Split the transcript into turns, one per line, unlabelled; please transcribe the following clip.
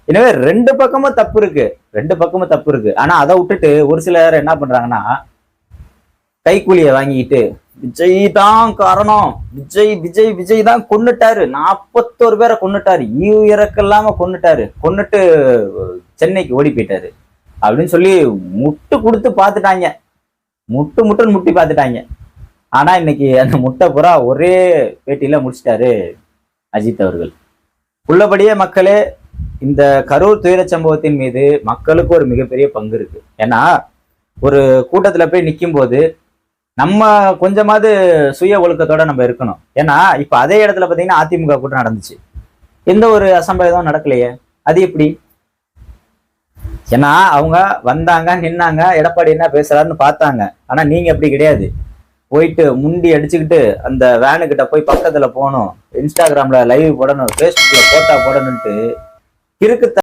எனவே ரெண்டு பக்கமும் தப்பு இருக்கு, ரெண்டு பக்கமும் தப்பு இருக்கு. ஆனா அதை விட்டுட்டு ஒரு சிலர் என்ன பண்றாங்கன்னா, கைக்கூலியை வாங்கிட்டு விஜய் தான் காரணம், விஜய் விஜய் விஜய் தான் கொன்னுட்டாரு, 41 பேரை கொன்னுட்டாரு, இறக்கல்லாம கொன்னுட்டாரு, கொன்னுட்டு சென்னைக்கு ஓடி போயிட்டாரு அப்படின்னு சொல்லி முட்டு கொடுத்து பார்த்துட்டாங்க. முட்டுன்னு முட்டி பார்த்துட்டாங்க. ஆனா இன்னைக்கு அந்த முட்டை புறா ஒரே பேட்டியில முடிச்சிட்டாரு அஜித் அவர்கள். உள்ளபடியே மக்களே, இந்த கரூர் துயர சம்பவத்தின் மீது மக்களுக்கு ஒரு மிகப்பெரிய பங்கு இருக்கு. ஏன்னா ஒரு கூட்டத்துல போய் நிற்கும் போது நம்ம கொஞ்சமாவது சுய ஒழுக்கத்தோட நம்ம இருக்கணும். ஏன்னா இப்ப அதே இடத்துல பாத்தீங்கன்னா அதிமுக கூட்டம் நடந்துச்சு, எந்த ஒரு அசம்பாவிதம் நடக்கலையே, அது எப்படி? ஏன்னா அவங்க வந்தாங்க, நின்னாங்க, எடப்பாடி என்ன பேசுறாருன்னு பார்த்தாங்க. ஆனா நீங்க அப்படி கிடையாது. போயிட்டு முண்டி அடிச்சுக்கிட்டு அந்த வேனுக்கிட்ட போய் பக்கத்துல போகணும், இன்ஸ்டாகிராம்ல லைவ் போடணும், ஃபேஸ்புக்ல போட்டா போடணும்ட்டு கிறுக்கு